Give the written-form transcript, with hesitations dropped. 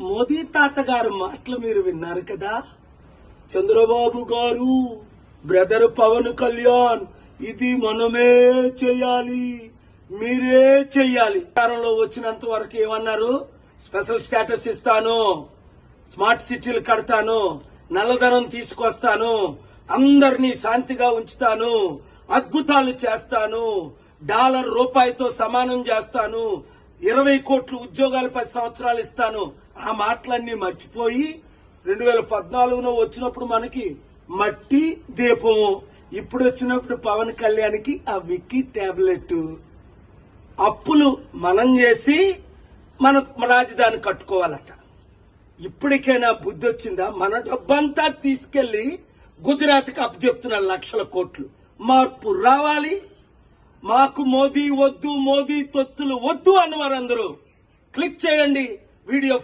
మోదీ తాతగారు మాటలు మీరు విన్నారు కదా. చంద్రబాబు గారు, బ్రదర్ పవన్ కళ్యాణ్, ఇది మనమే చెయ్యాలి, మీరే చెయ్యాలి. అధికారంలో వచ్చినంత వరకు ఏమన్నారు? స్పెషల్ స్టేటస్ ఇస్తాను, స్మార్ట్ సిటీలు కడతాను, నల్లధనం తీసుకొస్తాను, అందరినీ శాంతిగా ఉంచుతాను, అద్భుతాలు చేస్తాను, డాలర్ రూపాయితో సమానం చేస్తాను, 20 కోట్ల ఉద్యోగాలు 10 సంవత్సరాలు ఇస్తాను. ఆ మాటలన్నీ మర్చిపోయి 2014లో వచ్చినప్పుడు మనకి మట్టి దీపము, ఇప్పుడు వచ్చినప్పుడు పవన్ కళ్యాణ్కి ఆ విక్కీ టాబ్లెట్. అప్పులు మనం చేసి మన రాజధాని కట్టుకోవాలట. ఇప్పటికైనా బుద్ధి వచ్చిందా? మన డబ్బంతా తీసుకెళ్లి గుజరాత్కి అప్పచెప్తున్న లక్షల కోట్లు. మార్పు రావాలి. మాకు మోదీ వద్దు, మోదీ తొత్తులు వద్దు అన్నవారందరూ క్లిక్ చేయండి వీడియో.